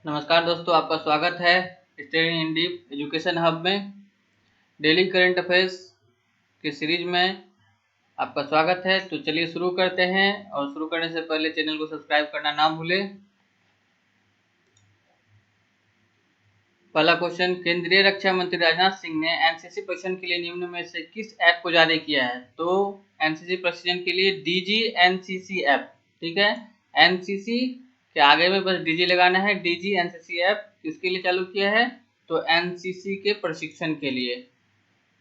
नमस्कार दोस्तों, आपका स्वागत है study in deep education hub में। डेली करंट अफेयर्स की सीरीज में आपका स्वागत है। तो चलिए शुरू करते हैं, और शुरू करने से पहले चैनल को सब्सक्राइब करना ना भूलें। पहला क्वेश्चन, केंद्रीय रक्षा मंत्री राजनाथ सिंह ने एनसीसी प्रशिक्षण के लिए निम्न में से किस ऐप को जारी किया है? तो एनसीसी प्रशिक्षण के लिए डीजी एनसीसी ऐप, ठीक है। एनसीसी के आगे में बस डीजी लगाना है। डीजी एनसीसी ऐप किसके लिए चालू किया है? तो एनसीसी के प्रशिक्षण के लिए।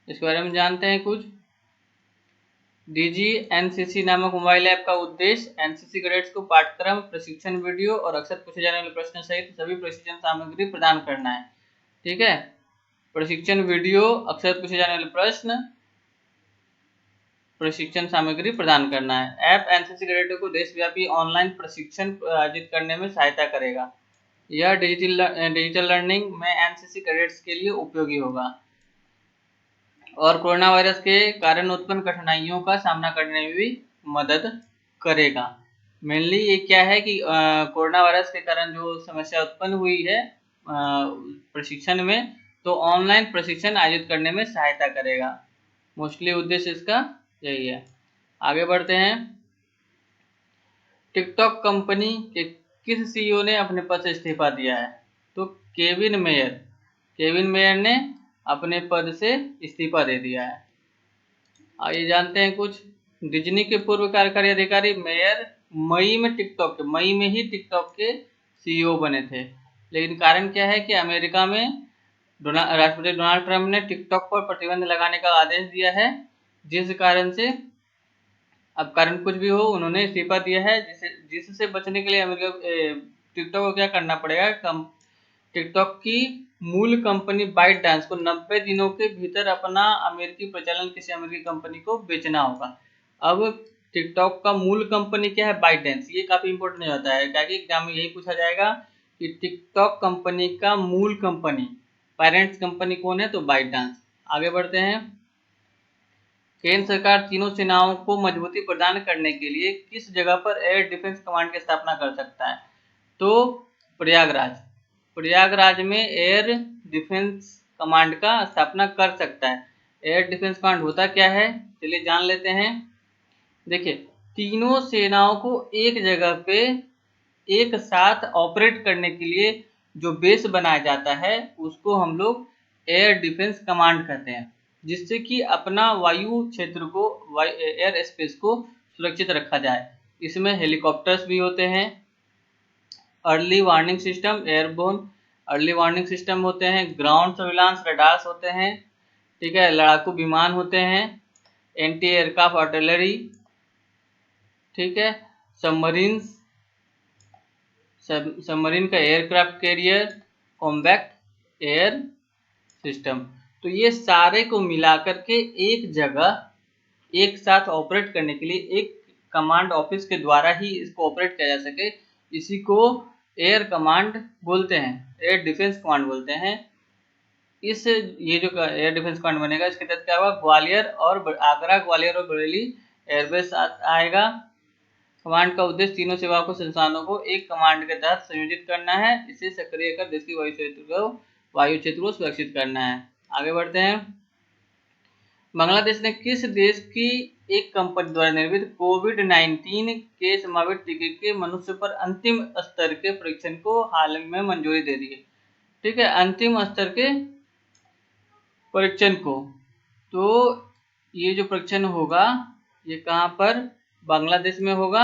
इसके बारे में जानते हैं कुछ। डीजी एनसीसी नामक मोबाइल ऐप का उद्देश्य एनसीसी कैडेट्स को पाठ्यक्रम, प्रशिक्षण वीडियो और अक्सर पूछे जाने वाले प्रश्न सहित सभी प्रशिक्षण सामग्री प्रदान करना है, ठीक है। प्रशिक्षण वीडियो, अक्सर पूछे जाने वाले प्रश्न, प्रशिक्षण सामग्री प्रदान करना है। ऐप एनसीसी कैडेटों को देशव्यापी ऑनलाइन प्रशिक्षण आयोजित करने में सहायता करेगा। यह डिजिटल लर्निंग में एनसीसी कैडेट्स के लिए उपयोगी होगा और कोरोना वायरस के कारण उत्पन्न कठिनाइयों का सामना करने में भी मदद करेगा। मेनली ये क्या है कि कोरोना वायरस के कारण जो समस्या उत्पन्न हुई है प्रशिक्षण में, तो ऑनलाइन प्रशिक्षण आयोजित करने में सहायता करेगा। मोस्टली उद्देश्य इसका यही है। आगे बढ़ते हैं। टिकटॉक कंपनी के किस सीईओ ने अपने पद से इस्तीफा दिया है? तो केविन मेयर ने अपने पद से इस्तीफा दे दिया है। आइए जानते हैं कुछ। डिज्नी के पूर्व कार्यकारी अधिकारी मेयर मई में ही टिकटॉक के सीईओ बने थे। लेकिन कारण क्या है कि अमेरिका में राष्ट्रपति डोनाल्ड ट्रंप ने टिकटॉक पर प्रतिबंध लगाने का आदेश दिया है, जिस कारण से अब कारण कुछ भी हो, उन्होंने इस्तीफा दिया है। जिससे बचने के लिए अमेरिका टिकटॉक को क्या करना पड़ेगा? टिकटॉक की मूल कंपनी बाइट डांस को 90 दिनों के भीतर अपना अमेरिकी प्रचालन किसी अमेरिकी कंपनी को बेचना होगा। अब टिकटॉक का मूल कंपनी क्या है? ByteDance. ये काफी इंपॉर्टेंट हो जाता है, क्योंकि एग्जाम में यही पूछा जाएगा कि टिकटॉक कंपनी का मूल कंपनी, पेरेंट्स कंपनी कौन है? तो बाइट डांस। आगे बढ़ते हैं। केंद्र सरकार तीनों सेनाओं को मजबूती प्रदान करने के लिए किस जगह पर एयर डिफेंस कमांड की स्थापना कर सकता है? तो प्रयागराज में एयर डिफेंस कमांड का स्थापना कर सकता है। एयर डिफेंस कमांड होता क्या है, चलिए जान लेते हैं। देखिए, तीनों सेनाओं को एक जगह पे एक साथ ऑपरेट करने के लिए जो बेस बनाया जाता है, उसको हम लोग एयर डिफेंस कमांड कहते हैं, जिससे कि अपना वायु क्षेत्र को, एयर स्पेस को सुरक्षित रखा जाए। इसमें हेलीकॉप्टर्स भी होते हैं, early warning system, airborne early warning system होते हैं, ग्राउंड सर्विलांस रडार्स होते हैं, ठीक है, लड़ाकू विमान होते हैं, एंटी एयरक्राफ्ट आर्टिलरी, ठीक है, सबमरीन का aircraft carrier, combat air system. तो ये सारे को मिलाकर के एक जगह एक साथ ऑपरेट करने के लिए एक कमांड ऑफिस के द्वारा ही इसको ऑपरेट किया जा सके, इसी को एयर कमांड बोलते हैं, एयर डिफेंस कमांड बोलते हैं। ये जो एयर डिफेंस कमांड बनेगा, इसके तहत क्या होगा? आगरा, ग्वालियर और बरेली एयरबेस आएगा। कमांड का उद्देश्य तीनों सेवाओं को, संस्थानों को एक कमांड के तहत संयोजित करना है। इसे सक्रिय कर देश की वायु क्षेत्र को सुरक्षित करना है। आगे बढ़ते हैं। बांग्लादेश ने किस देश की एक कंपनी द्वारा निर्मित कोविड-19 के संभावित टीके के मनुष्य पर अंतिम स्तर के परीक्षण को हाल में मंजूरी दे दी है? ठीक है, अंतिम स्तर के परीक्षण को। तो ये जो परीक्षण होगा, ये कहाँ पर? बांग्लादेश में होगा।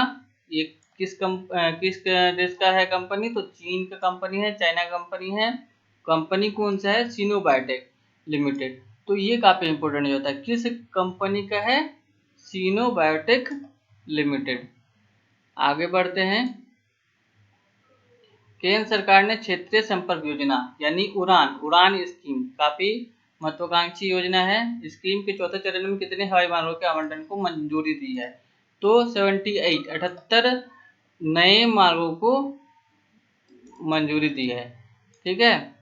ये किस देश का है कंपनी? तो चीन का कंपनी है, चाइना कंपनी है। कंपनी कौन सा है? सिनोबायोटेक लिमिटेड। तो ये काफी इंपॉर्टेंट होता है, किस कंपनी का है? सिनोबायोटेक लिमिटेड। आगे बढ़ते हैं। केंद्र सरकार ने क्षेत्रीय संपर्क योजना यानी उड़ान स्कीम, काफी महत्वाकांक्षी योजना है। स्कीम के चौथे चरण में कितने हवाई मार्गों के आवंटन को मंजूरी दी है? तो 78 नए मार्गों को मंजूरी दी है, ठीक है।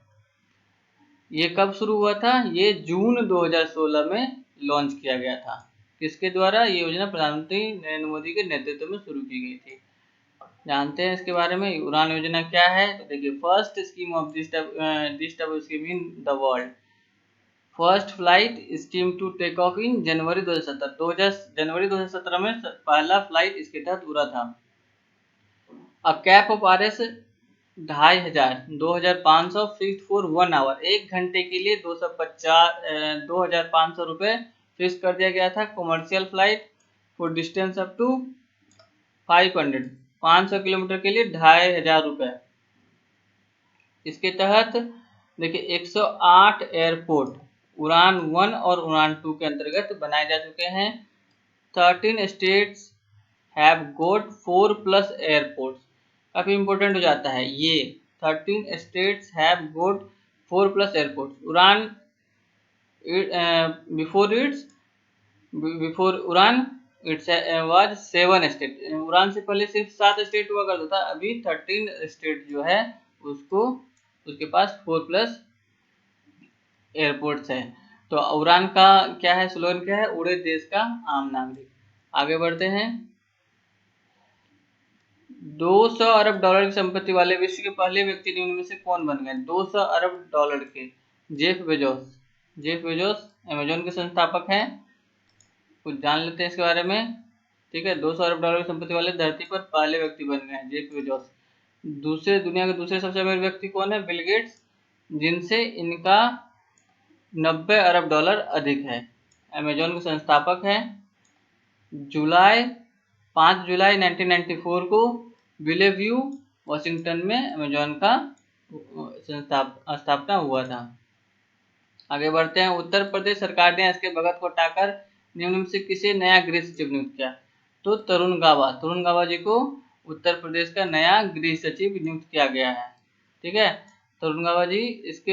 ये कब शुरू हुआ था? ये जून 2016 में लॉन्च किया गया था। किसके द्वारा? ये योजना प्रधानमंत्री नरेंद्र मोदी के नेतृत्व में शुरू की गई थी। जानते हैं इसके बारे में। उड़ान योजना क्या है? तो देखिए, first scheme of this type of scheme in the world, first flight scheme to take off in January 2017। जनवरी 2017 में पहला फ्लाइट इसके तहत उड़ा था। A cap of RS 2500, 2500 fix for 1 hour, 1 घंटे के लिए 2500 रुपये फिक्स कर दिया गया था। Commercial flight for distance up to 500 kilometre के लिए 2500 रुपये। इसके तहत देखिए 108 एयरपोर्ट उड़ान 1 और उड़ान 2 के अंतर्गत बनाए जा चुके हैं। 13 स्टेट्स हैव गोट 4+ एयरपोर्ट्स। काफ़ी इंपॉर्टेंट हो जाता है ये। 13 स्टेट्स हैव गोट 4+ एयरपोर्ट्स। उड़ान बिफोर उड़ान इट्स वाज 7 स्टेट। उड़ान से पहले सिर्फ 7 स्टेट हुआ करता था, अभी 13 स्टेट जो है उसको उसके पास 4+ एयरपोर्ट्स है। तो उड़ान का क्या है, स्लोगन क्या है? उड़े देश का आम नागरिक। आगे बढ़ते हैं। 200 अरब डॉलर की संपत्ति वाले विश्व के पहले व्यक्ति निम्न में से कौन बन गए? 200 अरब डॉलर के Jeff Bezos. Jeff Bezos Amazon के संस्थापक हैं। कुछ जान लेते हैं इसके बारे में। ठीक है, 200 अरब डॉलर की संपत्ति वाले धरती पर पहले व्यक्ति बन गए हैं, जेफ बेजोस। दुनिया के दूसरे सबसे अमीर व्यक्ति कौन है? बिल गेट्स, जिनसे इनका 90 अरब डॉलर अधिक है। अमेजोन के संस्थापक हैं। 5 जुलाई 1994 को बिलेव्यू वॉशिंगटन में अमेजोन का स्थापना हुआ था। आगे बढ़ते हैं। उत्तर प्रदेश सरकार ने एसके भगत को हटाकर निम्न में से किसे नया गृह सचिव नियुक्त किया? तो तरुण गाबा जी को उत्तर प्रदेश का नया गृह सचिव नियुक्त किया गया है। ठीक है, तरुण गाबा जी, इसके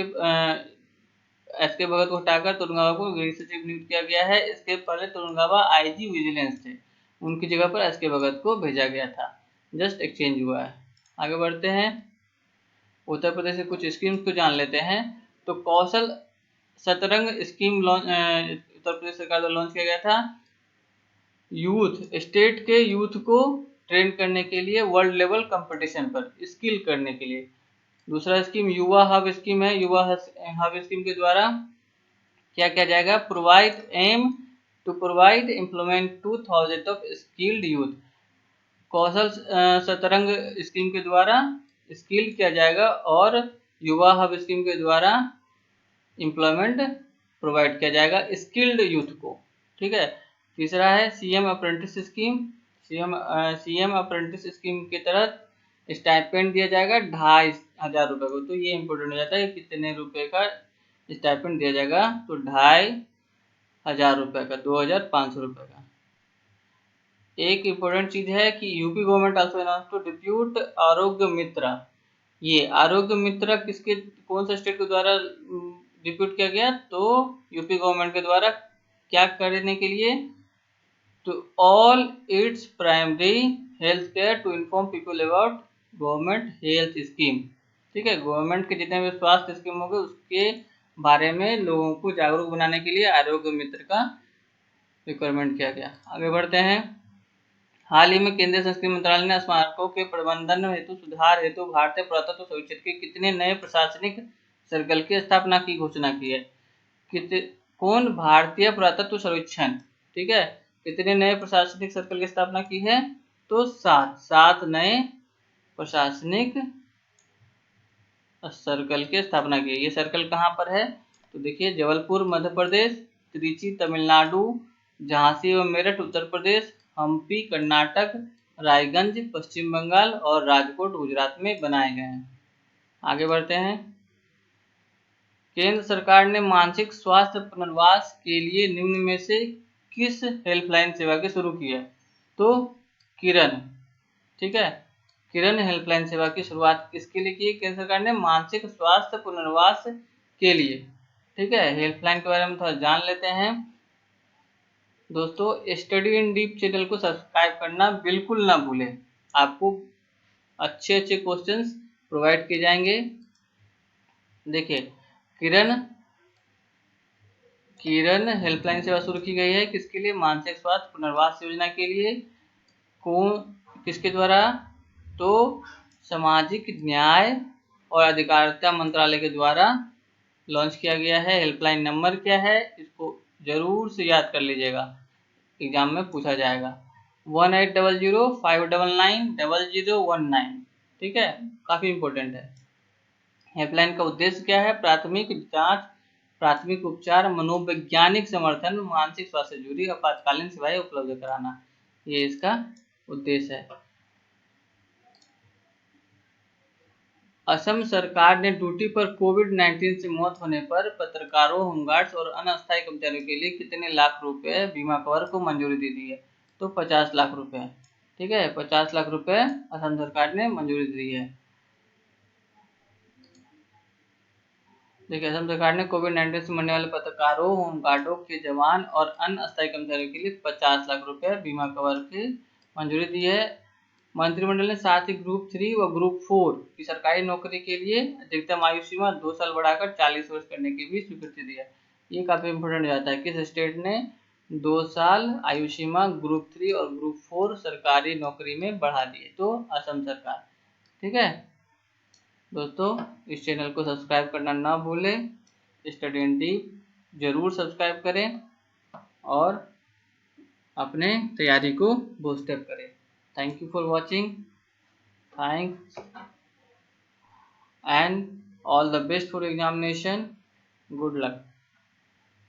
एसके भगत को हटाकर तरुण गाबा को गृह सचिव नियुक्त किया गया है। इसके पहले तरुण गाबा IG विजिलेंस थे, उनकी जगह पर एसके भगत को भेजा गया था। जस्ट एक्सचेंज हुआ है। आगे बढ़ते हैं। उत्तर प्रदेश के कुछ स्कीम्स को जान लेते हैं। तो कौशल सतरंग स्कीम उत्तर प्रदेश सरकार द्वारा लॉन्च किया गया था। स्टेट के यूथ को ट्रेन करने के लिए वर्ल्ड लेवल कंपटीशन पर स्किल करने के लिए। दूसरा स्कीम युवा हब स्कीम है। युवा हब स्कीम के द्वारा क्या किया जाएगा? Aim to provide employment to 1000 of skilled youth. Kaushal Satrang scheme के द्वारा स्किल किया जाएगा और युवा हब स्कीम के द्वारा एम्प्लॉयमेंट प्रोवाइड किया जाएगा स्किल्ड यूथ को। ठीक है। तीसरा है CM apprentice scheme. CM apprentice scheme के तहत स्टाइपेंड दिया जाएगा 2500 रुपये को। तो ये इंपॉर्टेंट हो जाता है, कितने रुपए का स्टाइपेंड दिया जाएगा? तो 2500 रुपये का, 2500 रुपये का। एक इम्पोर्टेंट चीज है कि UP government also announce to depute Arogya Mitra. ये आरोग्य मित्र किसके, कौन सा स्टेट के द्वारा डिप्यूट किया गया? तो यूपी गवर्नमेंट के द्वारा। क्या करने के लिए? To all its primary health care to inform people about government health scheme. ठीक है, गवर्नमेंट के जितने भी स्वास्थ्य स्कीम होंगे उसके बारे में लोगों को जागरूक बनाने के लिए आरोग्य मित्र का रिक्वायरमेंट किया गया। आगे बढ़ते हैं। हाल ही में केंद्रीय संस्कृति मंत्रालय ने स्मारकों के प्रबंधन हेतु सुधार हेतु भारतीय पुरातत्व सर्वेक्षण के कितने नए प्रशासनिक सर्कल की स्थापना की घोषणा की है? कौन? भारतीय पुरातत्व सर्वेक्षण। ठीक है, कितने नए प्रशासनिक सर्कल की स्थापना की है? तो 7 नए प्रशासनिक सर्कल की स्थापना की है। ये सर्कल कहाँ पर है? तो देखिए, जबलपुर मध्य प्रदेश, त्रिची तमिलनाडु, झांसी व मेरठ उत्तर प्रदेश, हम्पी कर्नाटक, रायगंज पश्चिम बंगाल और राजकोट गुजरात में बनाए गए हैं। आगे बढ़ते हैं। केंद्र सरकार ने मानसिक स्वास्थ्य पुनर्वास के लिए निम्न में से किस हेल्पलाइन सेवा की शुरू की है? तो किरण। ठीक है, किरण हेल्पलाइन सेवा की शुरुआत किसके लिए की है? केंद्र सरकार ने मानसिक स्वास्थ्य पुनर्वास के लिए। ठीक है, हेल्पलाइन के बारे में थोड़ा जान लेते हैं। दोस्तों, स्टडी इन डीप चैनल को सब्सक्राइब करना बिल्कुल ना भूलें। आपको अच्छे क्वेश्चंस प्रोवाइड किए जाएंगे। देखिए, किरण हेल्पलाइन सेवा शुरू की गई है किसके लिए? मानसिक स्वास्थ्य पुनर्वास योजना के लिए। किसके द्वारा? तो सामाजिक न्याय और अधिकारिता मंत्रालय के द्वारा लॉन्च किया गया है। हेल्पलाइन नंबर क्या है, इसको जरूर से याद कर लीजिएगा, एग्जाम में पूछा जाएगा। 1800-599-0019। ठीक है, काफी इंपॉर्टेंट है। हेल्पलाइन का उद्देश्य क्या है? प्राथमिक जांच, प्राथमिक उपचार, मनोवैज्ञानिक समर्थन, मानसिक स्वास्थ्य से जुड़ी आपातकालीन सेवाएं उपलब्ध कराना, ये इसका उद्देश्य है। असम सरकार ने ड्यूटी पर कोविड-19 से मौत होने पर पत्रकारों, होमगार्ड्स और अन्य अस्थायी कर्मचारियों के लिए कितने लाख रुपए बीमा कवर को मंजूरी दे दी है? तो 50 लाख रुपए। ठीक है, 50 लाख रुपए असम सरकार ने मंजूरी दी है। देखिए, असम सरकार ने कोविड-19 से मरने वाले पत्रकारों, होमगार्डों के जवान और अन्य अस्थायी कर्मचारियों के लिए 50 लाख रुपए बीमा कवर की मंजूरी दी है। मंत्रिमंडल ने साथ ही ग्रुप 3 व ग्रुप 4 की सरकारी नौकरी के लिए अधिकतम आयु सीमा 2 साल बढ़ाकर 40 वर्ष करने की भी स्वीकृति दी है। ये काफी इंपोर्टेंट हो जाता है, किस स्टेट ने 2 साल आयु सीमा ग्रुप 3 और ग्रुप 4 सरकारी नौकरी में बढ़ा दी है? तो असम सरकार। ठीक है दोस्तों, इस चैनल को सब्सक्राइब करना ना भूलें। स्टडी एंड डीप जरूर सब्सक्राइब करें और अपने तैयारी को बूस्टअप करें। Thank you for watching. Thanks and all the best for examination. Good luck.